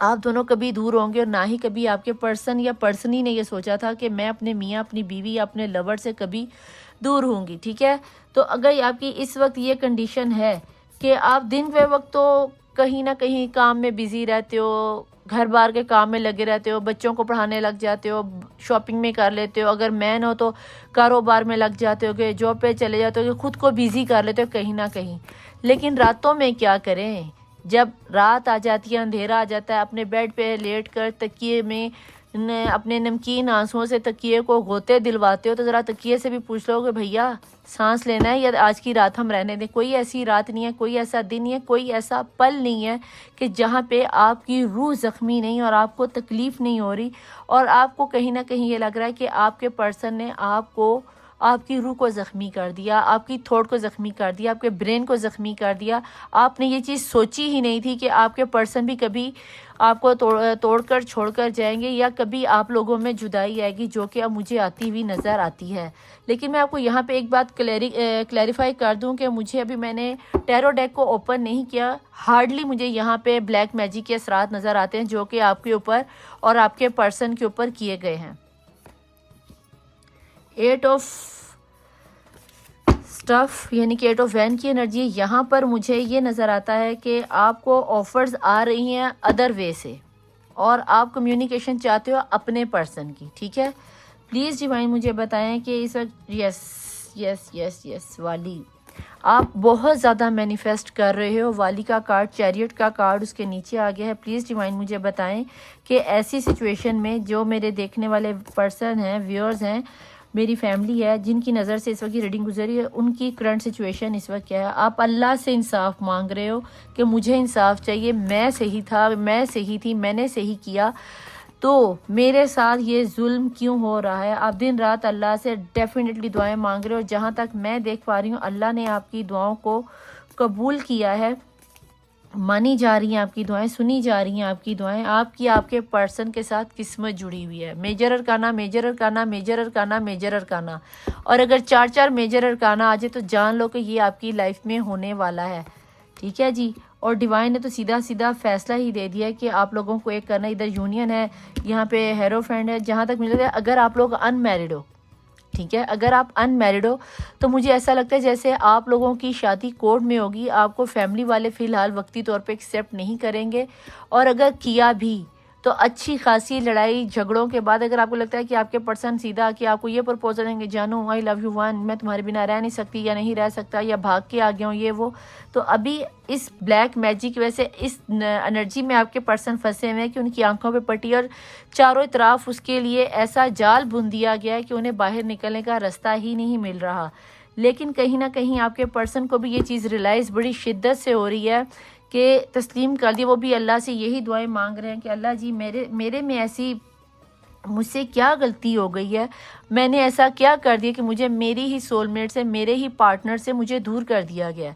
آپ دونوں کبھی دور ہوں گے، اور نہ ہی کبھی آپ کے پرسن یا پرسنی نے یہ سوچا تھا کہ میں اپنے میاں، اپنی بیوی یا اپنے لور سے کبھی دور ہوں گی، ٹھیک ہے؟ تو اگر آپ کی اس وقت یہ کنڈیشن ہے کہ آپ دن بے وقت تو کہیں نہ کہیں کام میں بزی رہتے ہو، گھر بار کے کام میں لگے رہتے ہو، بچوں کو پڑھانے لگ جاتے ہو، شاپنگ میں کر لیتے ہو، اگر مین ہو تو کاروبار میں لگ جاتے ہو، کہ جاب پہ چلے جاتے ہو، کہ خود کو بیزی کر لیتے ہو کہیں نہ کہیں. لیکن راتوں میں کیا کریں؟ جب رات آ جاتی ہے، اندھیرا آ جاتا ہے، اپنے بیڈ پہ لیٹ کر تکیے میں اپنے نمکین آنسوؤں سے تکیے کو غوطے دلواتے ہو، تو ذرا تکیے سے بھی پوچھ لو کہ بھیا سانس لینا ہے یا آج کی رات ہم رہنے دیں. کوئی ایسی رات نہیں ہے، کوئی ایسا دن نہیں ہے، کوئی ایسا پل نہیں ہے کہ جہاں پہ آپ کی روح زخمی نہیں اور آپ کو تکلیف نہیں ہو رہی، اور آپ کو کہیں نہ کہیں یہ لگ رہا ہے کہ آپ کے پرسن نے آپ کی روح کو زخمی کر دیا، آپ کی تھوٹ کو زخمی کر دیا، آپ کے برین کو زخمی کر دیا. آپ نے یہ چیز سوچی ہی نہیں تھی کہ آپ کے پرسن بھی کبھی آپ کو توڑ کر چھوڑ کر جائیں گے، یا کبھی آپ لوگوں میں جدائی آئے گی، جو کہ اب مجھے آتی ہوئی نظر آتی ہے. لیکن میں آپ کو یہاں پہ ایک بات کلیریفائی کر دوں کہ مجھے ابھی میں نے ٹیرو ڈیک کو اوپن نہیں کیا، ہارڈلی مجھے یہاں پہ بلیک میجک کے اثرات نظر آتے ہیں جو کہ آپ کے اوپر اور آپ کے پرسن کے اوپر کیے گئے ہیں. 8 آف اسٹف یعنی کہ 8 آف وین کی انرجی. یہاں پر مجھے یہ نظر آتا ہے کہ آپ کو آفرز آ رہی ہیں ادر وے سے، اور آپ کمیونیکیشن چاہتے ہو اپنے پرسن کی، ٹھیک ہے؟ پلیز ڈیوائن مجھے بتائیں کہ اس وقت یس والی آپ بہت زیادہ مینیفیسٹ کر رہے ہو. والی کا کارڈ، چیریٹ کا کارڈ اس کے نیچے آ گیا ہے. پلیز ڈیوائن مجھے بتائیں کہ ایسی سچویشن میں جو میرے دیکھنے والے پرسن ہیں، ویورز ہیں، میری فیملی ہے، جن کی نظر سے اس وقت یہ ریڈنگ گزری ہے، ان کی کرنٹ سچویشن اس وقت کیا ہے؟ آپ اللہ سے انصاف مانگ رہے ہو کہ مجھے انصاف چاہیے، میں صحیح تھا، میں صحیح تھی، میں نے صحیح کیا، تو میرے ساتھ یہ ظلم کیوں ہو رہا ہے؟ آپ دن رات اللہ سے ڈیفینیٹلی دعائیں مانگ رہے ہو. جہاں تک میں دیکھ پا رہی ہوں اللہ نے آپ کی دعاؤں کو قبول کیا ہے، مانی جا رہی ہیں آپ کی دعائیں، سنی جا رہی ہیں آپ کی دعائیں. آپ کے پرسن کے ساتھ قسمت جڑی ہوئی ہے. میجر ارکانہ، میجر ارکانہ، میجر ارکانہ، میجر ارکانہ، اور اگر 4 میجر ارکانہ آ جائے تو جان لو کہ یہ آپ کی لائف میں ہونے والا ہے، ٹھیک ہے جی؟ اور ڈیوائن نے تو سیدھا فیصلہ ہی دے دیا کہ آپ لوگوں کو ایک کرنا. ادھر یونین ہے، یہاں پہ ہیرو فرینڈ ہے. جہاں تک مل رہا ہے اگر آپ لوگ ان میرڈ ہو، ٹھیک ہے، اگر آپ ان میرڈ ہو تو مجھے ایسا لگتا ہے جیسے آپ لوگوں کی شادی کورٹ میں ہوگی. آپ کو فیملی والے فی الحال وقتی طور پہ ایکسیپٹ نہیں کریں گے، اور اگر کیا بھی تو اچھی خاصی لڑائی جھگڑوں کے بعد اگر آپ کو لگتا ہے کہ آپ کے پرسن سیدھا کہ آپ کو یہ پرپوزل دیں گے، جانو آئی لو یو ون، میں تمہارے بنا رہ نہیں سکتی یا نہیں رہ سکتا، یا بھاگ کے آ گیا ہوں یہ وہ، تو ابھی اس بلیک میجک کی وجہ سے اس انرجی میں آپ کے پرسن پھنسے ہوئے ہیں کہ ان کی آنکھوں پہ پٹی اور چاروں طرف اس کے لیے ایسا جال بن دیا گیا ہے کہ انہیں باہر نکلنے کا راستہ ہی نہیں مل رہا. لیکن کہیں نہ کہیں آپ کے پرسن کو بھی یہ چیز ریلائز بڑی شدت سے ہو رہی ہے کہ تسلیم کر دی. وہ بھی اللہ سے یہی دعائیں مانگ رہے ہیں کہ اللہ جی میرے میں ایسی مجھ سے کیا غلطی ہو گئی ہے، میں نے ایسا کیا کر دیا کہ مجھے میری ہی سول میٹ سے، میرے ہی پارٹنر سے مجھے دور کر دیا گیا.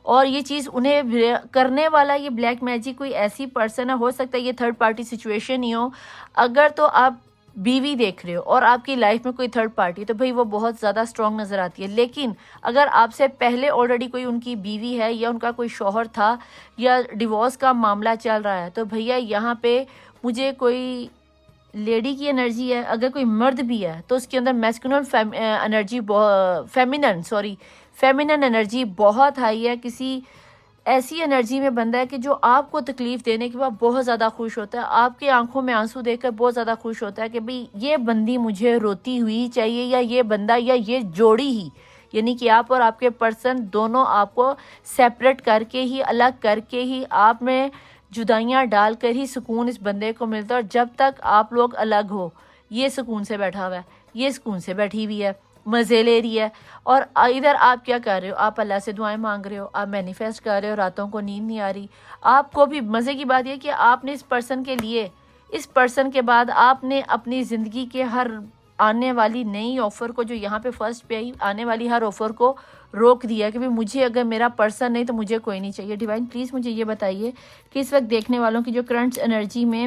اور یہ چیز انہیں کرنے والا یہ بلیک میجک کوئی ایسی پرسن ہے، ہو سکتا ہے یہ تھرڈ پارٹی سچویشن ہی ہو. اگر تو آپ بیوی دیکھ رہے ہو اور آپ کی لائف میں کوئی تھرڈ پارٹی، تو بھئی وہ بہت زیادہ اسٹرانگ نظر آتی ہے. لیکن اگر آپ سے پہلے آلریڈی کوئی ان کی بیوی ہے یا ان کا کوئی شوہر تھا یا ڈیورس کا معاملہ چل رہا ہے، تو بھیا یہاں پہ مجھے کوئی لیڈی کی انرجی ہے. اگر کوئی مرد بھی ہے تو اس کے اندر میسکولن انرجی فیمینن انرجی بہت ہائی ہے. کسی ایسی انرجی میں بندہ ہے کہ جو آپ کو تکلیف دینے کے بعد بہت زیادہ خوش ہوتا ہے، آپ کے آنکھوں میں آنسو دیکھ کر بہت زیادہ خوش ہوتا ہے کہ بھئی یہ بندی مجھے روتی ہوئی چاہیے، یا یہ بندہ یا یہ جوڑی ہی، یعنی کہ آپ اور آپ کے پرسن دونوں آپ کو سیپریٹ کر کے ہی، الگ کر کے ہی، آپ میں جدائیاں ڈال کر ہی سکون اس بندے کو ملتا ہے. اور جب تک آپ لوگ الگ ہو یہ سکون سے بیٹھا ہوا ہے، یہ سکون سے بیٹھی ہوئی ہے، مزے لے رہی ہے. اور ادھر آپ کیا کر رہے ہو؟ آپ اللہ سے دعائیں مانگ رہے ہو، آپ مینیفیسٹ کر رہے ہو، راتوں کو نیند نہیں آ رہی آپ کو بھی. مزے کی بات یہ کہ آپ نے اس پرسن کے لیے، اس پرسن کے بعد آپ نے اپنی زندگی کے ہر آنے والی نئی آفر کو، جو یہاں پہ فرسٹ پہ آئی، آنے والی ہر آفر کو روک دیا کہ مجھے اگر میرا پرسن نہیں تو مجھے کوئی نہیں چاہیے. ڈیوائن پلیز مجھے یہ بتائیے کہ اس وقت دیکھنے والوں کی جو کرنٹ انرجی میں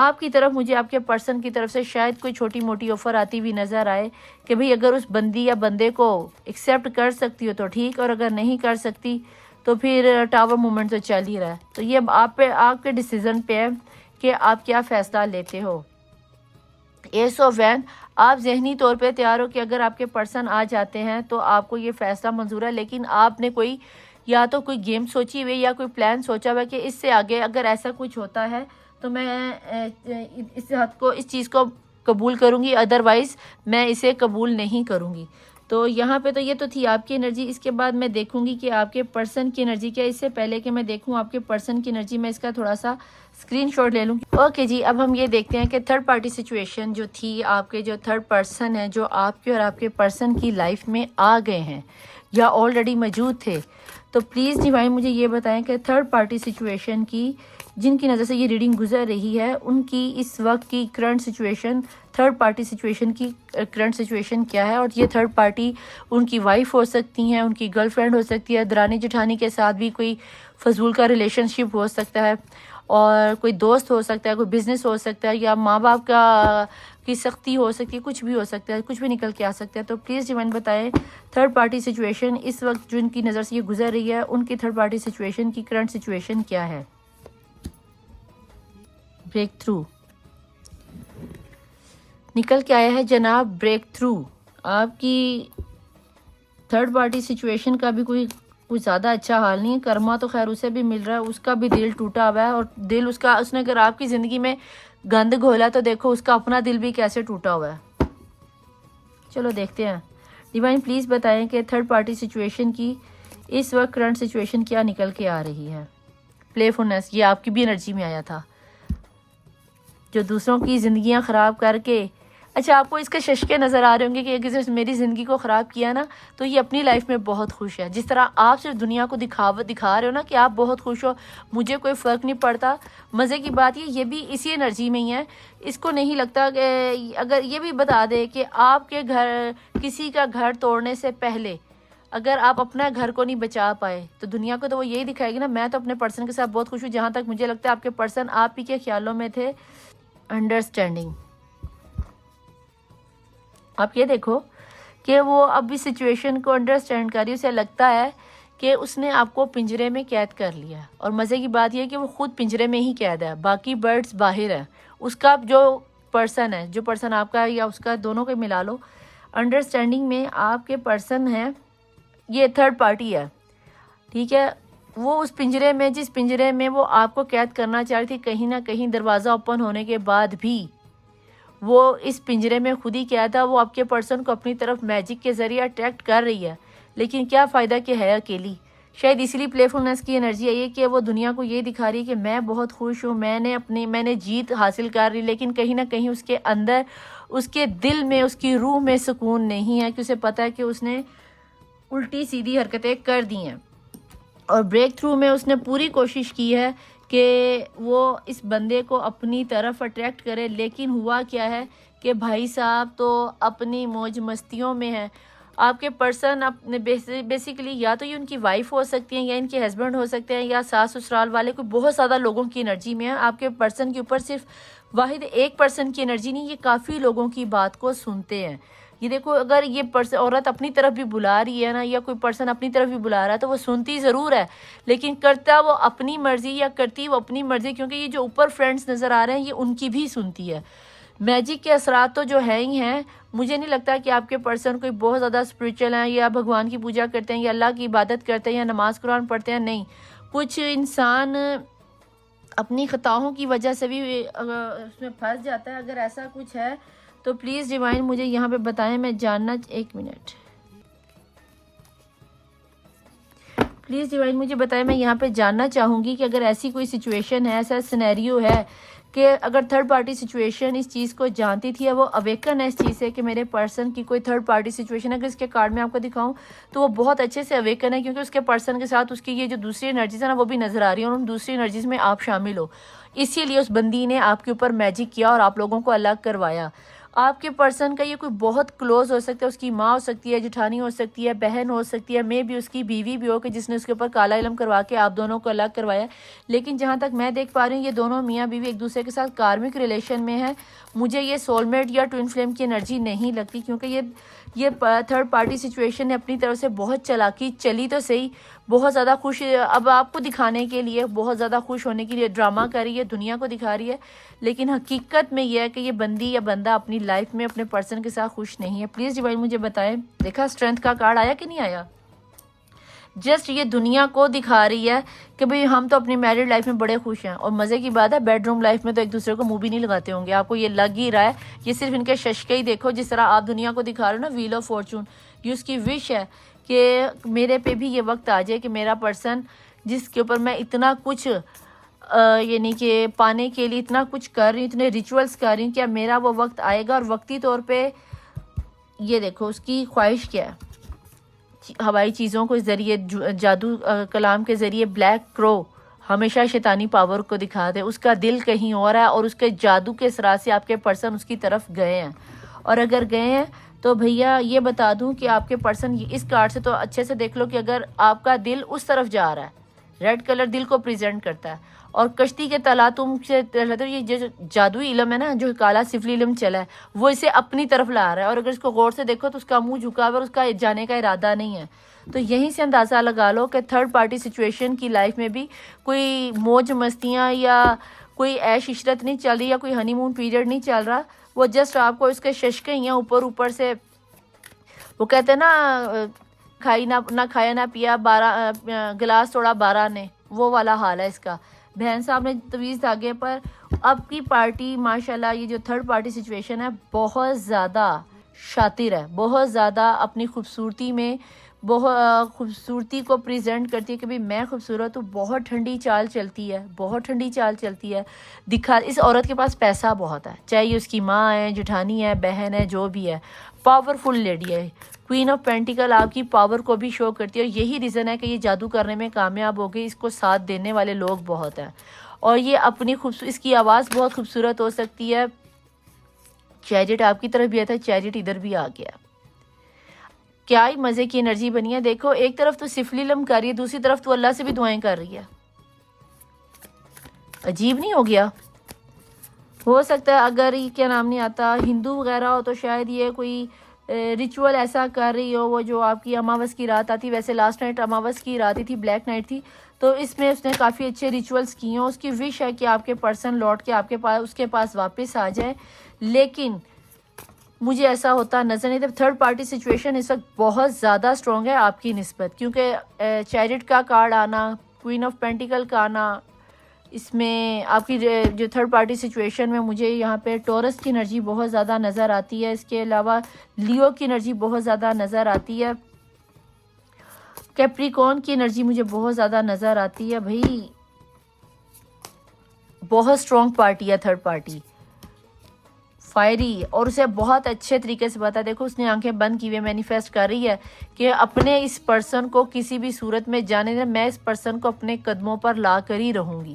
آپ کی طرف مجھے آپ کے پرسن کی طرف سے شاید کوئی چھوٹی موٹی آفر آتی ہوئی نظر آئے کہ بھئی اگر اس بندی یا بندے کو ایکسیپٹ کر سکتی ہو تو ٹھیک، اور اگر نہیں کر سکتی تو پھر ٹاور مومنٹ تو چل ہی رہا ہے. تو یہ آپ کے ڈیسیزن پہ ہے کہ آپ کیا فیصلہ لیتے ہو. ایس آف وین، آپ ذہنی طور پہ تیار ہو کہ اگر آپ کے پرسن آ جاتے ہیں تو آپ کو یہ فیصلہ منظور ہے، لیکن آپ نے کوئی یا تو کوئی گیم سوچی ہوئی یا کوئی پلان سوچا ہوا ہے کہ اس سے آگے اگر ایسا کچھ ہوتا ہے تو میں اس چیز کو قبول کروں گی، ادروائز میں اسے قبول نہیں کروں گی. تو یہاں پہ تو یہ تو تھی آپ کی انرجی. اس کے بعد میں دیکھوں گی کہ آپ کے پرسن کی انرجی کیا. اس سے پہلے کہ میں دیکھوں آپ کے پرسن کی انرجی، میں اس کا تھوڑا سا اسکرین شاٹ لے لوں گی. اوکے جی، اب ہم یہ دیکھتے ہیں کہ تھرڈ پارٹی سچویشن جو تھی، آپ کے جو تھرڈ پرسن ہیں جو آپ کے اور آپ کے پرسن کی لائف میں آ گئے ہیں یا آلریڈی موجود تھے. تو پلیز ڈیوائن مجھے یہ بتائیں کہ تھرڈ پارٹی سچویشن کی جن کی نظر سے یہ ریڈنگ گزر رہی ہے، ان کی اس وقت کی current situation, third party situation کی کرنٹ سچویشن کیا ہے. اور یہ تھرڈ پارٹی ان کی وائف ہو سکتی ہیں، ان کی گرل فرینڈ ہو سکتی ہے، درانی جٹھانی کے ساتھ بھی کوئی فضول کا ریلیشن شپ ہو سکتا ہے، اور کوئی دوست ہو سکتا ہے، کوئی بزنس ہو سکتا ہے، یا ماں باپ کی سختی ہو سکتی ہے، کچھ بھی ہو سکتا ہے، کچھ بھی نکل کے آ سکتا ہے. تو پلیز ڈیوائن بتائیں تھرڈ پارٹی سچویشن اس وقت جو ان کی نظر سے یہ گزر رہی ہے، ان کی تھرڈ پارٹی سچویشن کی کرنٹ سچویشن کیا ہے. بریک تھرو نکل کے آیا ہے جناب، بریک تھرو. آپ کی تھرڈ پارٹی سچویشن کا بھی کوئی زیادہ اچھا حال نہیں ہے. کرما تو خیر اسے بھی مل رہا ہے، اس کا بھی دل ٹوٹا ہوا ہے، اور دل اس نے اگر آپ کی زندگی میں گند گھولا تو دیکھو اس کا اپنا دل بھی کیسے ٹوٹا ہوا ہے. چلو دیکھتے ہیں. ڈیوائن پلیز بتائیں کہ تھرڈ پارٹی سچویشن کی اس وقت کرنٹ سچویشن کیا نکل کے آ رہی ہے. پلے فلنس، یہ آپ کی بھی انرجی میں آیا تھا، جو دوسروں کی زندگیاں خراب کر کے. اچھا، آپ کو اس کے ششکے نظر آ رہے ہوں گے کہ اگر میری زندگی کو خراب کیا نا تو یہ اپنی لائف میں بہت خوش ہے. جس طرح آپ صرف دنیا کو دکھا رہے ہو نا کہ آپ بہت خوش ہو، مجھے کوئی فرق نہیں پڑتا. مزے کی بات یہ بھی اسی انرجی میں ہی ہے. اس کو نہیں لگتا کہ اگر یہ بھی بتا دے کہ آپ کے گھر کسی کا گھر توڑنے سے پہلے اگر آپ اپنا گھر کو نہیں بچا پائے تو دنیا کو تو وہ یہی دکھائے گی نا، میں تو اپنے پرسن کے ساتھ بہت خوش ہوں. جہاں تک مجھے لگتا ہے آپ کے پرسن آپ ہی کے خیالوں میں تھے. انڈرسٹینڈنگ، آپ یہ دیکھو کہ وہ اب اس سچویشن کو انڈرسٹینڈ کر رہی ہے. اسے لگتا ہے کہ اس نے آپ کو پنجرے میں قید کر لیا ہے، اور مزے کی بات یہ ہے کہ وہ خود پنجرے میں ہی قید ہے، باقی برڈز باہر ہیں. اس کا جو پرسن ہے، جو پرسن آپ کا یا اس کا، دونوں کو ملا لو. انڈرسٹینڈنگ میں آپ کے پرسن ہیں، یہ تھرڈ پارٹی ہے، ٹھیک ہے. وہ اس پنجرے میں، جس پنجرے میں وہ آپ کو قید کرنا چاہ رہی تھی، کہیں نہ کہیں دروازہ اوپن ہونے کے بعد بھی وہ اس پنجرے میں خود ہی قید ہے. وہ آپ کے پرسن کو اپنی طرف میجک کے ذریعے اٹریکٹ کر رہی ہے، لیکن کیا فائدہ کہ ہے اکیلی. شاید اسی لیے پلے فلنس کی انرجی ہے یہ کہ وہ دنیا کو یہ دکھا رہی ہے کہ میں بہت خوش ہوں، میں نے جیت حاصل کر رہی، لیکن کہیں نہ کہیں اس کے اندر، اس کے دل میں، اس کی روح میں سکون نہیں ہے، کہ اسے پتہ ہے کہ اس نے الٹی سیدھی حرکتیں کر دی ہیں. اور بریک تھرو میں اس نے پوری کوشش کی ہے کہ وہ اس بندے کو اپنی طرف اٹریکٹ کرے، لیکن ہوا کیا ہے کہ بھائی صاحب تو اپنی موج مستیوں میں ہیں. آپ کے پرسن اپنے بیسیکلی یا تو یہ ان کی وائف ہو سکتی ہیں، یا ان کے ہسبینڈ ہو سکتے ہیں، یا ساس سسرال والے، کوئی بہت زیادہ لوگوں کی انرجی میں ہے. آپ کے پرسن کے اوپر صرف واحد ایک پرسن کی انرجی نہیں، یہ کافی لوگوں کی بات کو سنتے ہیں. یہ دیکھو، اگر یہ عورت اپنی طرف بھی بلا رہی ہے نا، یا کوئی پرسن اپنی طرف بھی بلا رہا ہے، تو وہ سنتی ضرور ہے، لیکن کرتا وہ اپنی مرضی، یا کرتی وہ اپنی مرضی. کیونکہ یہ جو اوپر فرینڈز نظر آ رہے ہیں یہ ان کی بھی سنتی ہے. میجک کے اثرات تو جو ہیں ہی ہیں. مجھے نہیں لگتا کہ آپ کے پرسن کوئی بہت زیادہ اسپریچول ہیں، یا بھگوان کی پوجا کرتے ہیں، یا اللہ کی عبادت کرتے ہیں، یا نماز قرآن پڑھتے ہیں. نہیں، کچھ انسان اپنی خطاؤں کی وجہ سے بھی اس میں پھنس جاتا ہے. اگر ایسا کچھ ہے تو پلیز ڈیوائن مجھے یہاں پہ بتائیں. میں جاننا، ایک منٹ پلیز ڈیوائن مجھے بتائیں. میں یہاں پہ جاننا چاہوں گی کہ اگر ایسی کوئی سچویشن ہے، ایسا سینیریو ہے کہ اگر تھرڈ پارٹی سچویشن اس چیز کو جانتی تھی، وہ اویکن ہے اس چیز سے کہ میرے پرسن کی کوئی تھرڈ پارٹی سچویشن ہے. اگر اس کے کارڈ میں آپ کو دکھاؤں تو وہ بہت اچھے سے اویکن ہے، کیونکہ اس کے پرسن کے ساتھ اس کی یہ جو دوسری انرجیز ہیں نا وہ بھی نظر آ رہی ہیں، اور ان دوسری انرجیز میں آپ شامل ہو. اسی لیے اس بندی نے آپ کے اوپر میجک کیا اور آپ لوگوں کو الگ کروایا. آپ کے پرسن کا یہ کوئی بہت کلوز ہو سکتا ہے، اس کی ماں ہو سکتی ہے، جٹھانی ہو سکتی ہے، بہن ہو سکتی ہے، میں بھی اس کی بیوی بھی ہو کہ جس نے اس کے اوپر کالا علم کروا کے آپ دونوں کو الگ کروایا. لیکن جہاں تک میں دیکھ پا رہی ہوں یہ دونوں میاں بیوی ایک دوسرے کے ساتھ کارمک ریلیشن میں ہیں. مجھے یہ سول میٹ یا ٹوئن فلیم کی انرجی نہیں لگتی، کیونکہ یہ تھرڈ پارٹی سچویشن نے اپنی طرف سے بہت چلاکی چلی تو صحیح، بہت زیادہ خوش، اب آپ کو دکھانے کے لیے بہت زیادہ خوش ہونے کے لیے ڈرامہ کر رہی ہے، دنیا کو دکھا رہی ہے. لیکن حقیقت میں یہ ہے کہ یہ بندی یا بندہ اپنی لائف میں اپنے پرسن کے ساتھ خوش نہیں ہے. پلیز ڈیوائن مجھے بتائیں. دیکھا اسٹرینتھ کا کارڈ آیا کہ نہیں آیا؟ جسٹ یہ دنیا کو دکھا رہی ہے کہ بھئی ہم تو اپنی میرڈ لائف میں بڑے خوش ہیں. اور مزے کی بات ہے بیڈ روم لائف میں تو ایک دوسرے کو منہ بھی نہیں لگاتے ہوں گے. آپ کو یہ لگ ہی رہا ہے، یہ صرف ان کے ششکے ہی دیکھو جس طرح آپ دنیا کو دکھا رہے ہو نا ویل آف فارچون. یہ اس کی وش ہے کہ میرے پہ بھی یہ وقت آ جائے کہ میرا پرسن جس کے اوپر میں اتنا کچھ یعنی کہ پانے کے لیے اتنا کچھ کر رہی ہوں، اتنے ریچولز کر رہی ہوں، کیا میرا وہ وقت آئے گا. اور وقتی طور پہ یہ دیکھو اس کی خواہش کیا ہے. ہوائی چیزوں کے ذریعے، جادو کلام کے ذریعے بلیک کرو ہمیشہ شیطانی پاور کو دکھا دے. اس کا دل کہیں اور ہے اور اس کے جادو کے اثرات سے آپ کے پرسن اس کی طرف گئے ہیں. اور اگر گئے ہیں تو بھیا یہ بتا دوں کہ آپ کے پرسن اس کارڈ سے تو اچھے سے دیکھ لو کہ اگر آپ کا دل اس طرف جا رہا ہے، ریڈ کلر دل کو پریزنٹ کرتا ہے، اور کشتی کے تلاطم سے یہ جو جادوئی علم ہے نا، جو کالا سفلی علم چلا ہے، وہ اسے اپنی طرف لا رہا ہے. اور اگر اس کو غور سے دیکھو تو اس کا منہ جھکا ہوا ہے اور اس کا جانے کا ارادہ نہیں ہے. تو یہیں سے اندازہ لگا لو کہ تھرڈ پارٹی سچویشن کی لائف میں بھی کوئی موج مستیاں یا کوئی عیش عشرت نہیں چل رہی، یا کوئی ہنی مون پیریڈ نہیں چل رہا. وہ جسٹ آپ کو اس کے ششکے ہی ہیں اوپر سے. وہ کہتے ہیں نا نہ کھایا نہ پیا، گلاس توڑا 12 نے، وہ والا حال ہے اس کا. بہن صاحب نے طویز دھاگے پر اب کی پارٹی ماشاءاللہ، یہ جو تھرڈ پارٹی سچویشن ہے بہت زیادہ شاطر ہے، بہت زیادہ اپنی خوبصورتی میں بہت خوبصورتی کو پریزنٹ کرتی ہے کہ بھی میں خوبصورت ہوں. بہت ٹھنڈی چال چلتی ہے، بہت ٹھنڈی چال چلتی ہے. اس عورت کے پاس پیسہ بہت ہے، چاہے یہ اس کی ماں ہے، جٹھانی ہے، بہن ہے، جو بھی ہے. پاورفل لیڈی ہے. کوئین آف پینٹیکل آپ کی پاور کو بھی شو کرتی ہے، اور یہی ریزن ہے کہ یہ جادو کرنے میں کامیاب ہو گئی. اس کو ساتھ دینے والے لوگ بہت ہیں. اور یہ اپنی اس کی آواز بہت خوبصورت ہو سکتی ہے. چیریٹ آپ کی طرف بھی آتا ہے، چیریٹ ادھر بھی آ گیا. کیا ہی مزے کی انرجی بنی ہے. دیکھو ایک طرف تو سفلی علم کر رہی ہے، دوسری طرف تو اللہ سے بھی دعائیں کر رہی ہے. عجیب نہیں ہو گیا؟ ہو سکتا ہے اگر یہ کیا نام نہیں آتا ہندو وغیرہ ہو تو شاید یہ کوئی ریچول ایسا کر رہی ہو، وہ جو آپ کی اماوس کی رات آتی. ویسے لاسٹ نائٹ اماوس کی رات ہی تھی، بلیک نائٹ تھی، تو اس میں اس نے کافی اچھے ریچولز کیے ہیں. اس کی وش ہے کہ آپ کے پرسن لوٹ کے آپ کے پاس اس کے پاس واپس آ جائے. لیکن مجھے ایسا ہوتا نظر نہیں. جب تھرڈ پارٹی سچویشن اس وقت بہت زیادہ اسٹرانگ ہے آپ کی نسبت، کیونکہ چیریٹ کا کارڈ آنا، کوئین آف پینٹیکل کا آنا، اس میں آپ کی جو تھرڈ پارٹی سچویشن میں مجھے یہاں پہ ٹورس کی انرجی بہت زیادہ نظر آتی ہے. اس کے علاوہ لیو کی انرجی بہت زیادہ نظر آتی ہے. کیپریکون کی انرجی مجھے بہت زیادہ نظر آتی ہے. بھائی بہت اسٹرانگ پارٹی ہے تھرڈ پارٹی، فائری، اور اسے بہت اچھے طریقے سے پتا. دیکھو اس نے آنکھیں بند کی ہوئے مینیفیسٹ کر رہی ہے کہ اپنے اس پرسن کو کسی بھی صورت میں جانے دیں، میں اس پرسن کو اپنے قدموں پر لا کر ہی رہوں گی.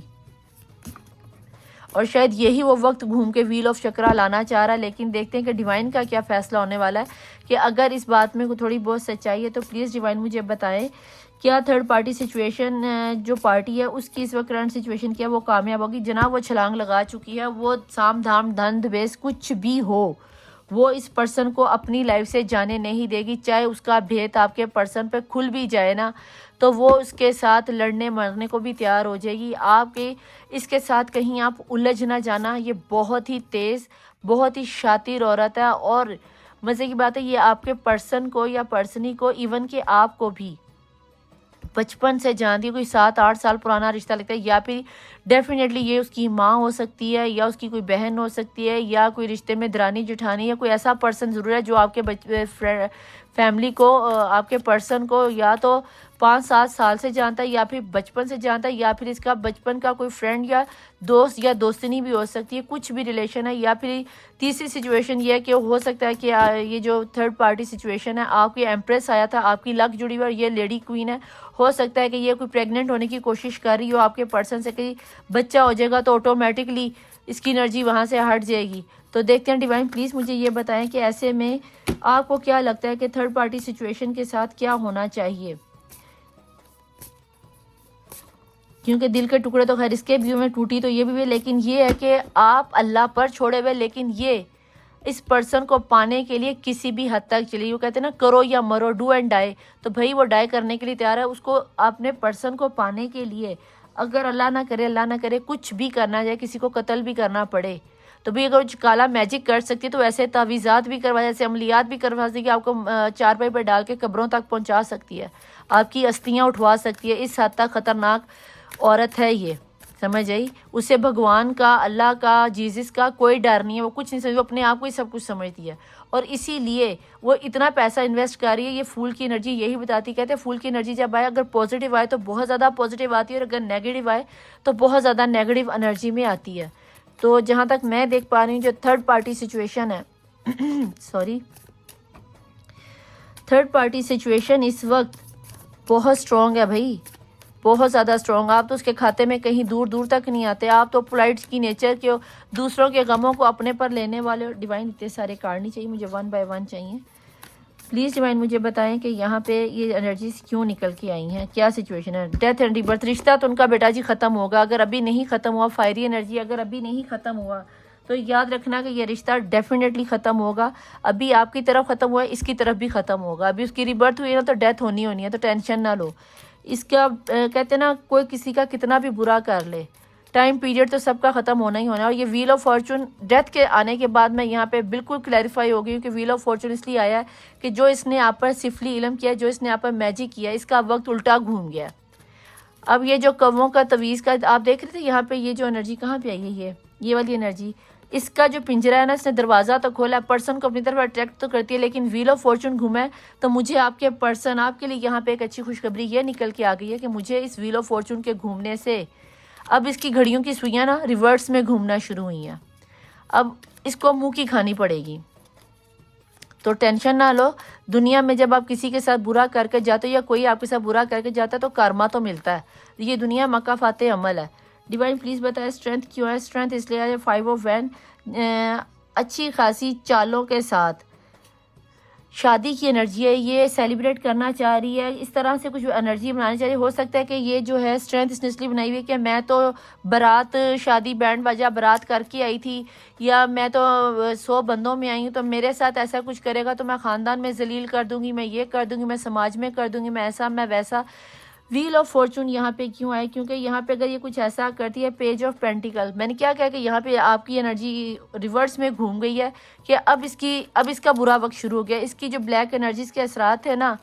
اور شاید یہی وہ وقت گھوم کے ویل آف چکرا لانا چاہ رہا ہے. لیکن دیکھتے ہیں کہ ڈیوائن کا کیا فیصلہ ہونے والا ہے، کہ اگر اس بات میں تھوڑی بہت سچائی ہے تو پلیز ڈیوائن مجھے بتائیں کیا تھرڈ پارٹی سچویشن جو پارٹی ہے اس کی اس وقت کرنٹ سچویشن کیا وہ کامیاب ہوگی. جناب وہ چھلانگ لگا چکی ہے. وہ سام دھام دھند بیس کچھ بھی ہو، وہ اس پرسن کو اپنی لائف سے جانے نہیں دے گی. چاہے اس کا بھید آپ کے پرسن پہ کھل بھی جائے نا، تو وہ اس کے ساتھ لڑنے مرنے کو بھی تیار ہو جائے گی. آپ کے اس کے ساتھ کہیں آپ الجھ نہ جانا. یہ بہت ہی تیز، بہت ہی شاطر عورت ہے. اور مزے کی بات ہے یہ آپ کے پرسن کو یا پرسنی کو، ایون کہ آپ کو بھی بچپن سے جانتی ہے. کوئی 7-8 سال پرانا رشتہ لگتا ہے، یا پھر ڈیفینیٹلی یہ اس کی ماں ہو سکتی ہے، یا اس کی کوئی بہن ہو سکتی ہے، یا کوئی رشتے میں درانی جٹھانی، یا کوئی ایسا پرسن ضرور ہے جو آپ کے فیملی کو، آپ کے پرسن کو یا تو 5-7 سال سے جانتا ہے یا پھر بچپن سے جانتا ہے یا پھر اس کا بچپن کا کوئی فرینڈ یا دوست یا دوستنی بھی ہو سکتی ہے، کچھ بھی ریلیشن ہے. یا پھر تیسری سچویشن یہ ہے کہ ہو سکتا ہے کہ یہ جو تھرڈ پارٹی سچویشن ہے، آپ کی ایمپریس آیا تھا، آپ کی لک جڑی ہوئی اور یہ لیڈی کوئین ہے. ہو سکتا ہے کہ یہ کوئی پریگننٹ ہونے کی کوشش کر رہی ہو آپ کے پرسن سے کہ بچہ ہو جائے گا تو آٹومیٹکلی اس کی انرجی وہاں سے ہٹ جائے گی. تو دیکھتے ہیں ڈیوائن پلیز مجھے یہ بتائیں کہ ایسے میں آپ کو کیا لگتا ہے کہ تھرڈ پارٹی سچویشن کے ساتھ کیا ہونا چاہیے. کیونکہ دل کے ٹکڑے تو خیر اس کے بھی میں ٹوٹی تو یہ بھی ہے، لیکن یہ ہے کہ آپ اللہ پر چھوڑے ہوئے، لیکن یہ اس پرسن کو پانے کے لیے کسی بھی حد تک چلی. وہ کہتے ہیں نا کرو یا مرو، ڈو اینڈ ڈائی. تو بھائی وہ ڈائی کرنے کے لیے تیار ہے. اس کو اپنے پرسن کو پانے کے لیے اگر اللہ نہ کرے کچھ بھی کرنا جائے، کسی کو قتل بھی کرنا پڑے تو بھی اگر کالا میجک کر سکتی ہے تو ایسے تعویذات بھی کروا، ایسے عملیات بھی کروا سکتی ہے کہ آپ کو چارپائی پہ ڈال کے قبروں تک پہنچا سکتی ہے، آپ کی استھیاں اٹھوا سکتی ہے. اس حد تک خطرناک عورت ہے یہ، سمجھ آئی. اسے بھگوان کا، اللہ کا، جیزس کا کوئی ڈر نہیں ہے. وہ کچھ نہیں سمجھتی، وہ اپنے آپ کو ہی سب کچھ سمجھتی ہے اور اسی لیے وہ اتنا پیسہ انویسٹ کر رہی ہے. یہ پھول کی انرجی یہی بتاتی، کہتے ہیں پھول کی انرجی جب آئے اگر پازیٹیو آئے تو بہت زیادہ پازیٹیو آتی ہے اور اگر نیگیٹو آئے تو بہت زیادہ نیگیٹو انرجی میں آتی ہے. تو جہاں تک میں دیکھ پا رہی ہوں جو تھرڈ پارٹی سچویشن ہے تھرڈ پارٹی سچویشن اس وقت بہت سٹرونگ ہے بھائی، بہت زیادہ سٹرونگ. آپ تو اس کے کھاتے میں کہیں دور دور تک نہیں آتے. آپ تو پولائٹ کی نیچر کے دوسروں کے غموں کو اپنے پر لینے والے. ڈیوائن اتنے سارے کارڈ نہیں چاہیے مجھے، 1 بائی 1 چاہیے. پلیز ڈیوائن مجھے بتائیں کہ یہاں پہ یہ انرجیز کیوں نکل کے آئی ہیں، کیا سچویشن ہے. ڈیتھ اینڈ ریبرتھ، رشتہ تو ان کا بیٹا جی ختم ہوگا. اگر ابھی نہیں ختم ہوا، فائری انرجی اگر ابھی نہیں ختم ہوا تو یاد رکھنا کہ یہ رشتہ ڈیفینیٹلی ختم ہوگا. ابھی آپ کی طرف ختم ہوا ہے، اس کی طرف بھی ختم ہوگا. ابھی اس کی ریبرتھ ہوئی ہے نا تو ڈیتھ ہونی ہے، تو ٹینشن نہ لو. اس کا کہتے ہیں نا کوئی کسی کا کتنا بھی برا کر لے، ٹائم پیریڈ تو سب کا ختم ہونا ہی ہونا ہے. اور یہ ویل آف فارچون ڈیتھ کے آنے کے بعد میں یہاں پہ بالکل کلیریفائی ہو گئی ہوں کہ ویل آف فارچون اس لیے آیا ہے کہ جو اس نے آپ پر سفلی علم کیا، جو اس نے آپ پر میجک کیا، اس کا وقت الٹا گھوم گیا. اب یہ جو کووں کا تویز کا آپ دیکھ رہے تھے یہاں پہ، یہ جو انرجی کہاں پہ آئی ہے، یہ والی انرجی، اس کا جو پنجرا ہے نا، اس نے دروازہ تو کھولا ہے، پرسن کو اپنی طرف اٹریکٹ تو کرتی ہے، لیکن ویل آف فارچون گھوما ہے. تو مجھے آپ کے پرسن، آپ کے لیے یہاں پہ ایک اچھی خوشخبری یہ نکل کے آ گئی ہے کہ مجھے اس ویل آف فارچون کے گھومنے سے اب اس کی گھڑیوں کی سوئیاں نا ریورس میں گھومنا شروع ہوئی ہیں. اب اس کو منہ کی کھانی پڑے گی. تو ٹینشن نہ لو. دنیا میں جب آپ کسی کے ساتھ برا کر کے جاتے ہو یا کوئی آپ کے ساتھ برا کر کے جاتا ہے تو کارما تو ملتا ہے. یہ دنیا مکافات عمل ہے. ڈیوائن پلیز بتائے اسٹرینتھ کیوں ہے. اسٹرینتھ اس لیے ہے 5 آف وین، اچھی خاصی چالوں کے ساتھ شادی کی انرجی ہے. یہ سیلیبریٹ کرنا چاہ رہی ہے، اس طرح سے کچھ انرجی بنانی چاہ رہی ہے. ہو سکتا ہے کہ یہ جو ہے اسٹرینتھ اس نے اس لیے بنائی ہوئی ہے کہ میں تو بارات، شادی بینڈ باجا بارات کر کے آئی تھی، یا میں تو 100 بندوں میں آئی ہوں، تو میرے ساتھ ایسا کچھ کرے گا تو میں خاندان میں ذلیل کر دوں گی، میں یہ کر دوں گی، میں سماج میں کر دوں گی، میں ایسا میں ویسا. ویل آف فارچون یہاں پہ کیوں آئے؟ کیونکہ یہاں پہ اگر یہ کچھ ایسا کرتی ہے، پیج آف پینٹیکل، میں نے کیا کہا کہ یہاں پہ آپ کی انرجی ریورس میں گھوم گئی ہے کہ اب اس کا برا وقت شروع ہو گیا. اس کی جو بلیک انرجیز کے اثرات ہیں نا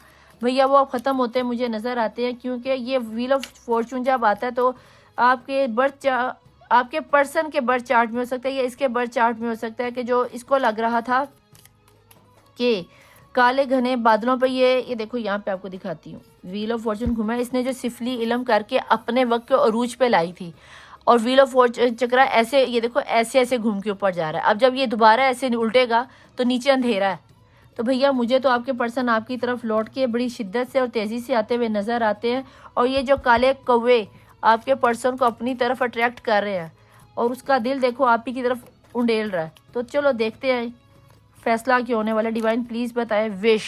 بھیا وہ اب ختم ہوتے ہیں مجھے نظر آتے ہیں. کیونکہ یہ ویل آف فارچون جب آتا ہے تو آپ کے پرسن کے برتھ چارٹ میں ہو سکتا ہے یا اس کے برتھ چارٹ میں ہو سکتا ہے کہ جو اس کو لگ رہا تھا کہ کالے گھنے بادلوں پہ یہ دیکھو یہاں پہ آپ کو دکھاتی ہوں ویل آف فارچون گھوما ہے. اس نے جو سفلی علم کر کے اپنے وقت کے عروج پہ لائی تھی اور ویل آف فارچون چکرا ایسے یہ دیکھو ایسے گھوم کے اوپر جا رہا ہے. اب جب یہ دوبارہ ایسے الٹے گا تو نیچے اندھیرا ہے. تو بھیا مجھے تو آپ کے پرسن آپ کی طرف لوٹ کے بڑی شدت سے اور تیزی سے آتے ہوئے نظر آتے ہیں. اور یہ جو کالے کوے آپ کے پرسن کو اپنی طرف اٹریکٹ کر رہے ہیں اور اس کا دل دیکھو آپ ہی کی طرف انڈیل رہا ہے. تو چلو دیکھتے ہیں فیصلہ کیا ہونے والا. ڈیوائن پلیز بتائیں وش.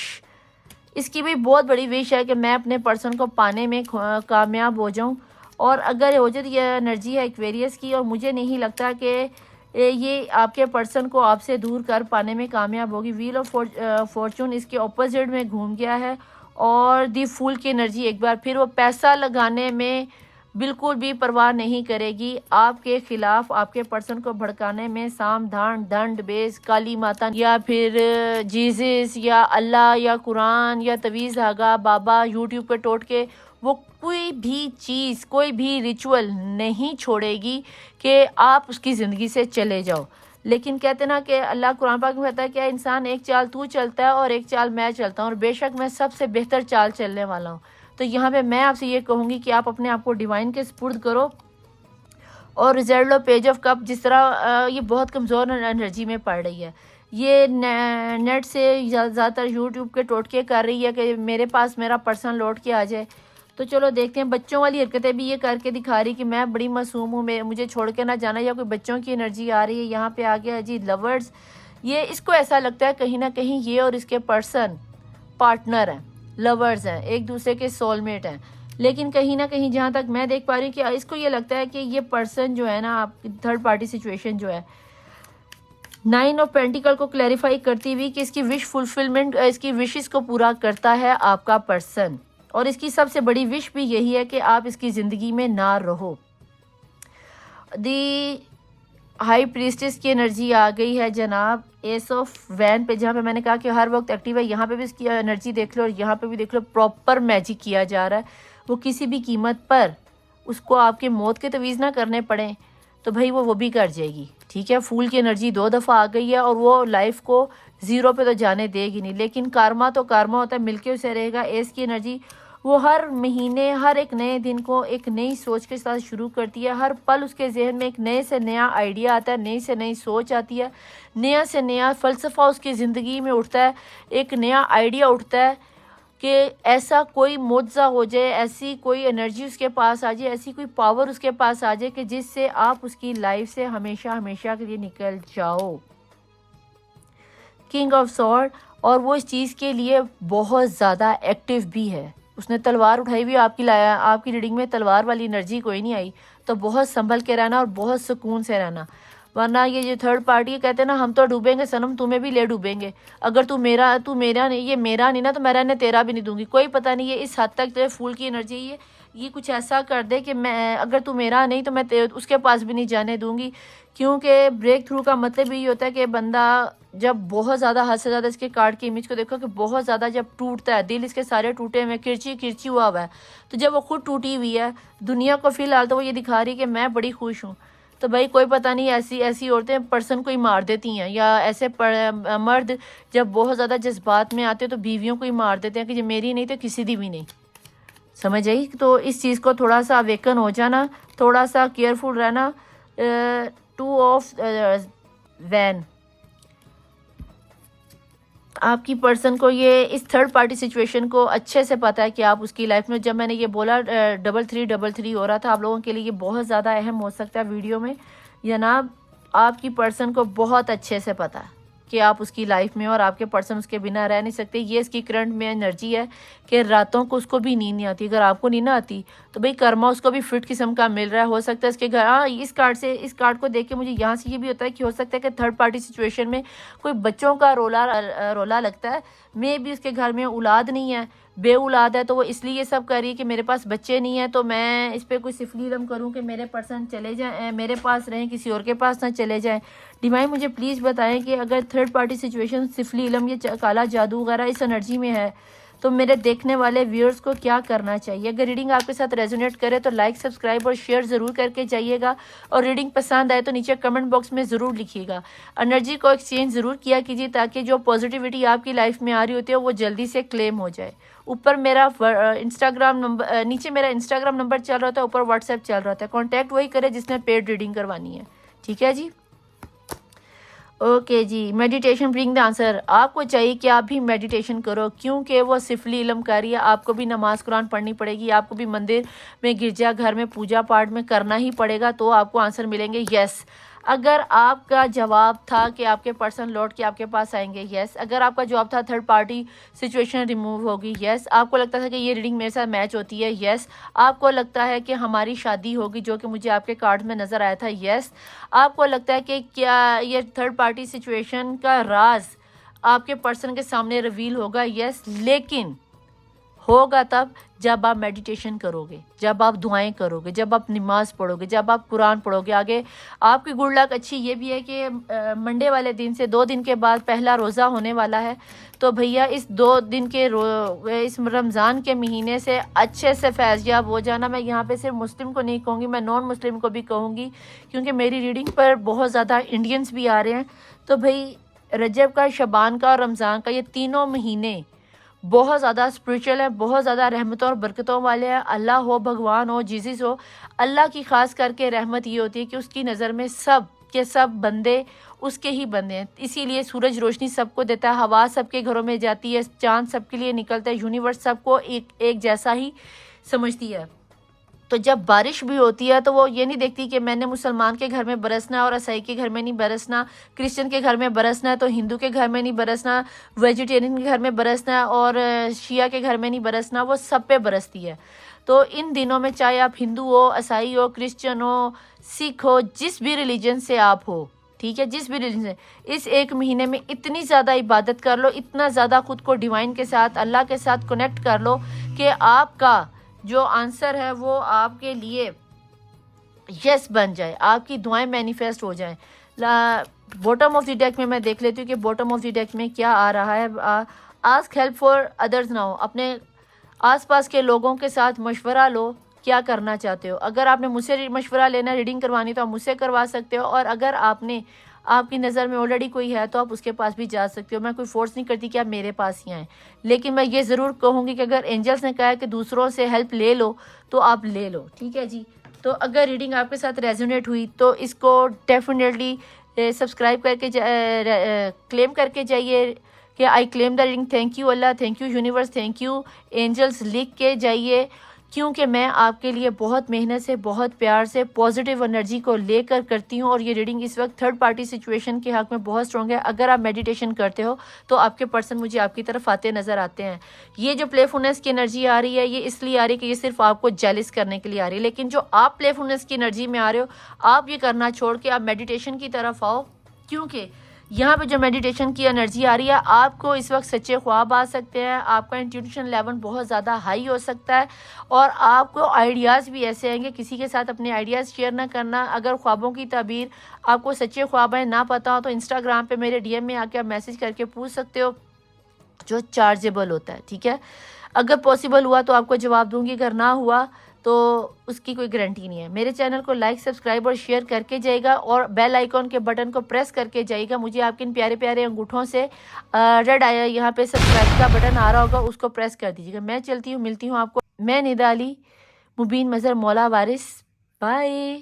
اس کی بھی بہت بڑی وش ہے کہ میں اپنے پرسن کو پانے میں کامیاب ہو جاؤں. اور اگر ہو جائے تو یہ انرجی ہے ایکویریس کی اور مجھے نہیں لگتا کہ یہ آپ کے پرسن کو آپ سے دور کر پانے میں کامیاب ہوگی. ویل آف فارچون اس کے اپوزٹ میں گھوم گیا ہے اور دی فول کی انرجی ایک بار پھر وہ پیسہ لگانے میں بالکل بھی پرواہ نہیں کرے گی. آپ کے خلاف آپ کے پرسن کو بھڑکانے میں سام دھان ڈنڈ بیس کالی ماتا یا پھر جیزس یا اللہ یا قرآن یا تویز دھاگا بابا یوٹیوب پہ ٹوٹ کے وہ کوئی بھی چیز کوئی بھی ریچول نہیں چھوڑے گی کہ آپ اس کی زندگی سے چلے جاؤ. لیکن کہتے نا کہ اللہ قرآن پاک میں کہتا ہے کہ انسان ایک چال تو چلتا ہے اور ایک چال میں چلتا ہوں اور بے شک میں سب سے بہتر چال چلنے والا ہوں. تو یہاں پہ میں آپ سے یہ کہوں گی کہ آپ اپنے آپ کو ڈیوائن کے سپرد کرو اور رزلٹ لو. پیج آف کپ جس طرح یہ بہت کمزور انرجی میں پڑ رہی ہے، یہ نیٹ سے زیادہ تر یوٹیوب کے ٹوٹکے کر رہی ہے کہ میرے پاس میرا پرسن لوٹ کے آ جائے. تو چلو دیکھتے ہیں. بچوں والی حرکتیں بھی یہ کر کے دکھا رہی کہ میں بڑی معصوم ہوں، مجھے چھوڑ کے نہ جانا، یا کوئی بچوں کی انرجی آ رہی ہے. یہاں پہ آ گیا جی لورز. یہ اس کو ایسا لگتا ہے کہیں نہ کہیں یہ اور اس کے پرسن پارٹنر ہیں، لورز ہیں، ایک دوسرے کے سول میٹ ہیں. لیکن کہیں نہ کہیں جہاں تک میں دیکھ پا رہی ہوں کہ اس کو یہ لگتا ہے کہ یہ پرسن جو ہے نا، آپ تھرڈ پارٹی سچویشن جو ہے 9 آف پینٹیکل کو کلیریفائی کرتی ہوئی کہ اس کی وش فلفلمنٹ، اس کی وشز کو پورا کرتا ہے آپ کا پرسن. اور اس کی سب سے بڑی وش بھی یہی ہے کہ آپ اس کی زندگی میں نہ رہو. دی ہائی پریسٹس کی انرجی آ گئی ہے جناب ایس آف وین پہ، جہاں پہ میں نے کہا کہ ہر وقت ایکٹیو ہے. یہاں پہ بھی اس کی انرجی دیکھ لو اور یہاں پہ بھی دیکھ لو. پراپر میجک کیا جا رہا ہے. وہ کسی بھی قیمت پر اس کو آپ کے موت کے تویز نہ کرنے پڑیں تو بھائی وہ بھی کر جائے گی. ٹھیک ہے، پھول کی انرجی 2 دفعہ آ گئی ہے اور وہ لائف کو زیرو پہ تو جانے دے گی نہیں. لیکن کارما تو کارما ہوتا ہے، مل کے اسے رہے گا. ایس کی انرجی وہ ہر مہینے، ہر ایک نئے دن کو ایک نئی سوچ کے ساتھ شروع کرتی ہے. ہر پل اس کے ذہن میں ایک نئے سے نیا آئیڈیا آتا ہے، نئی سے نئی سوچ آتی ہے، نیا سے نیا فلسفہ اس کی زندگی میں اٹھتا ہے. ایک نیا آئیڈیا اٹھتا ہے کہ ایسا کوئی معجزہ ہو جائے، ایسی کوئی انرجی اس کے پاس آ جائے، ایسی کوئی پاور اس کے پاس آ جائے کہ جس سے آپ اس کی لائف سے ہمیشہ ہمیشہ کے لیے نکل جاؤ. King of sword. اور وہ اس چیز کے لیے بہت زیادہ ایکٹیو بھی ہے. اس نے تلوار اٹھائی ہوئی. آپ کی ریڈنگ میں تلوار والی انرجی کوئی نہیں آئی. تو بہت سنبھل کے رہنا اور بہت سکون سے رہنا، ورنہ یہ جو تھرڈ پارٹی کہتے ہیں نا ہم تو ڈوبیں گے صنم، تمہیں بھی لے ڈوبیں گے. اگر تو میرا نہیں، یہ میرا نہیں نا، تو میں رہنے تیرا بھی نہیں دوں گی. کوئی پتہ نہیں یہ اس حد تک تو پھول کی انرجی یہ کچھ ایسا کر دے کہ میں اگر تو میرا نہیں تو میں اس کے پاس بھی نہیں جانے دوں گی. کیونکہ بریک تھرو کا مطلب یہ ہوتا ہے کہ بندہ جب بہت زیادہ حد سے زیادہ، اس کے کارڈ کی امیج کو دیکھو کہ بہت زیادہ جب ٹوٹتا ہے دل، اس کے سارے ٹوٹے ہوئے کرچی ہوا ہے. تو جب وہ خود ٹوٹی ہوئی ہے دنیا کو فی الحال تو وہ یہ دکھا رہی کہ میں بڑی خوش ہوں. تو بھائی کوئی پتہ نہیں ایسی عورتیں پرسن کو ہی مار دیتی ہیں، یا ایسے مرد جب بہت زیادہ جذبات میں آتے ہیں تو بیویوں کو ہی مار دیتے ہیں کہ یہ میری نہیں تو کسی دی بھی نہیں. سمجھ آئی؟ تو اس چیز کو تھوڑا سا اویکن ہو جانا، تھوڑا سا کیئرفل رہنا. 2 آف وین. آپ کی پرسن کو یہ اس تھرڈ پارٹی سچویشن کو اچھے سے پتہ ہے کہ آپ اس کی لائف میں، جب میں نے یہ بولا 3333 ہو رہا تھا، آپ لوگوں کے لیے یہ بہت زیادہ اہم ہو سکتا ہے ویڈیو میں. جناب آپ کی پرسن کو بہت اچھے سے پتہ ہے کہ آپ اس کی لائف میں، اور آپ کے پرسن اس کے بنا رہ نہیں سکتے. یہ اس کی کرنٹ میں انرجی ہے کہ راتوں کو اس کو بھی نیند نہیں آتی. اگر آپ کو نیند نہ آتی تو بھئی کرما اس کو بھی فٹ قسم کا مل رہا ہے. ہو سکتا ہے اس کے گھر، اس کارڈ کو دیکھ کے مجھے یہاں سے یہ بھی ہوتا ہے کہ ہو سکتا ہے کہ تھرڈ پارٹی سچویشن میں کوئی بچوں کا رولا لگتا ہے. میں بھی اس کے گھر میں اولاد نہیں ہے، بے اولاد ہے، تو وہ اس لیے یہ سب کر رہی ہے کہ میرے پاس بچے نہیں ہیں تو میں اس پہ کوئی سفلی علم کروں کہ میرے پرسن چلے جائیں، میرے پاس رہیں، کسی اور کے پاس نہ چلے جائیں. ڈیوائن مجھے پلیز بتائیں کہ اگر تھرڈ پارٹی سچویشن سفلی علم، یہ کالا جادو وغیرہ اس انرجی میں ہے تو میرے دیکھنے والے ویورز کو کیا کرنا چاہیے. اگر ریڈنگ آپ کے ساتھ ریزونیٹ کرے تو لائک، سبسکرائب اور شیئر ضرور کر کے جائیے گا. اور ریڈنگ پسند آئے تو نیچے کمنٹ باکس میں ضرور لکھیے گا. انرجی کو ایکسچینج ضرور کیا کیجیے تاکہ جو پازیٹیوٹی آپ کی لائف میں آ رہی ہوتی ہے وہ جلدی سے کلیم ہو جائے. اوپر میرا انسٹاگرام نمبر، نیچے میرا انسٹاگرام نمبر چل رہا تھا، اوپر واٹس ایپ چل رہا تھا. کانٹیکٹ وہی کرے جس نے پیڈ ریڈنگ کروانی ہے. ٹھیک ہے جی، اوکے جی. Meditation bring the answer. آپ کو چاہیے کہ آپ بھی میڈیٹیشن کرو کیونکہ وہ سفلی علم کر رہی ہے. آپ کو بھی نماز قرآن پڑھنی پڑے گی، آپ کو بھی مندر میں، گرجا گھر میں پوجا پاٹ میں کرنا ہی پڑے گا تو آپ کو آنسر ملیں گے. یس اگر آپ کا جواب تھا کہ آپ کے پرسن لوٹ کے آپ کے پاس آئیں گے، یس. اگر آپ کا جواب تھا تھرڈ پارٹی سچویشن ریموو ہوگی، یس. آپ کو لگتا تھا کہ یہ ریڈنگ میرے ساتھ میچ ہوتی ہے، یس. آپ کو لگتا ہے کہ ہماری شادی ہوگی جو کہ مجھے آپ کے کارڈ میں نظر آیا تھا، یس. آپ کو لگتا ہے کہ کیا یہ تھرڈ پارٹی سچویشن کا راز آپ کے پرسن کے سامنے ریویل ہوگا، یس. لیکن ہوگا تب جب آپ میڈیٹیشن کرو گے، جب آپ دعائیں کرو گے، جب آپ نماز پڑھو گے، جب آپ قرآن پڑھو گے. آگے آپ کی گڈ لک اچھی یہ بھی ہے کہ منڈے والے دن سے 2 دن کے بعد پہلا روزہ ہونے والا ہے. تو بھیا اس 2 دن کے اس رمضان کے مہینے سے اچھے سے فیض یاب ہو جانا. میں یہاں پہ صرف مسلم کو نہیں کہوں گی، میں نان مسلم کو بھی کہوں گی کیونکہ میری ریڈنگ پر بہت زیادہ انڈینس بھی آ رہے ہیں. تو بھئی رجب کا، شعبان کا اور رمضان کا، یہ تینوں مہینے بہت زیادہ اسپریچول ہیں، بہت زیادہ رحمتوں اور برکتوں والے ہیں. اللہ ہو، بھگوان ہو، جیزس ہو، اللہ کی خاص کر کے رحمت یہ ہوتی ہے کہ اس کی نظر میں سب کے سب بندے اس کے ہی بندے ہیں. اسی لیے سورج روشنی سب کو دیتا ہے، ہوا سب کے گھروں میں جاتی ہے، چاند سب کے لیے نکلتا ہے، یونیورس سب کو ایک جیسا ہی سمجھتی ہے. تو جب بارش بھی ہوتی ہے تو وہ یہ نہیں دیکھتی کہ میں نے مسلمان کے گھر میں برسنا اور عیسائی کے گھر میں نہیں برسنا، کرسچن کے گھر میں برسنا ہے تو ہندو کے گھر میں نہیں برسنا، ویجیٹیرین کے گھر میں برسنا ہے اور شیعہ کے گھر میں نہیں برسنا. وہ سب پہ برستی ہے. تو ان دنوں میں چاہے آپ ہندو ہو، عیسائی ہو، کرسچن ہو، سکھ ہو، جس بھی ریلیجن سے آپ ہو، ٹھیک ہے، جس بھی ریلیجن سے، اس ایک مہینے میں اتنی زیادہ عبادت کر لو، اتنا زیادہ خود کو ڈیوائن کے ساتھ، اللہ کے ساتھ کنیکٹ کر لو کہ آپ کا جو آنسر ہے وہ آپ کے لیے یس بن جائے، آپ کی دعائیں مینیفیسٹ ہو جائیں. باٹم آف دی ڈیک میں دیکھ لیتی ہوں کہ باٹم آف دی ڈیک میں کیا آ رہا ہے. Ask help for others now. اپنے آس پاس کے لوگوں کے ساتھ مشورہ لو، کیا کرنا چاہتے ہو. اگر آپ نے مجھ سے مشورہ لینا، ریڈنگ کروانی تو آپ مجھ سے کروا سکتے ہو، اور اگر آپ کی نظر میں آلریڈی کوئی ہے تو آپ اس کے پاس بھی جا سکتے ہو. میں کوئی فورس نہیں کرتی کہ آپ میرے پاس ہی آئیں، لیکن میں یہ ضرور کہوں گی کہ اگر اینجلس نے کہا ہے کہ دوسروں سے ہیلپ لے لو تو آپ لے لو، ٹھیک ہے جی. تو اگر ریڈنگ آپ کے ساتھ ریزونیٹ ہوئی تو اس کو ڈیفینیٹلی سبسکرائب کر کے کلیم کر کے جائیے کہ I claim the reading. Thank you اللہ، thank you universe, thank you angels لکھ کے جائیے، کیونکہ میں آپ کے لیے بہت محنت سے، بہت پیار سے، پازیٹیو انرجی کو لے کر کرتی ہوں. اور یہ ریڈنگ اس وقت تھرڈ پارٹی سچویشن کے حق میں بہت اسٹرانگ ہے. اگر آپ میڈیٹیشن کرتے ہو تو آپ کے پرسن مجھے آپ کی طرف آتے نظر آتے ہیں. یہ جو پلے فلنس کی انرجی آ رہی ہے یہ اس لیے آ رہی ہے کہ یہ صرف آپ کو جیلس کرنے کے لیے آ رہی ہے، لیکن جو آپ پلے فلنس کی انرجی میں آ رہے ہو، آپ یہ کرنا چھوڑ کے آپ میڈیٹیشن کی طرف آؤ. کیونکہ یہاں پہ جو میڈیٹیشن کی انرجی آ رہی ہے، آپ کو اس وقت سچے خواب آ سکتے ہیں، آپ کا انٹیویشن لیول بہت زیادہ ہائی ہو سکتا ہے، اور آپ کو آئیڈیاز بھی ایسے آئیں گے. کسی کے ساتھ اپنے آئیڈیاز شیئر نہ کرنا. اگر خوابوں کی تعبیر آپ کو سچے خواب ہیں نہ پتہ ہو تو انسٹاگرام پہ میرے ڈی ایم میں آ کے آپ میسج کر کے پوچھ سکتے ہو، جو چارجیبل ہوتا ہے، ٹھیک ہے. اگر پاسبل ہوا تو آپ کو جواب دوں گی، اگر نہ ہوا تو اس کی کوئی گارنٹی نہیں ہے. میرے چینل کو لائک، سبسکرائب اور شیئر کر کے جائے گا، اور بیل آئیکن کے بٹن کو پریس کر کے جائے گا. مجھے آپ کے ان پیارے پیارے انگوٹھوں سے ریڈ آیا یہاں پہ سبسکرائب کا بٹن آ رہا ہوگا، اس کو پریس کر دیجیے گا. میں چلتی ہوں، ملتی ہوں آپ کو. میں ندا علی، مبین مظہر مولا وارث. بائے.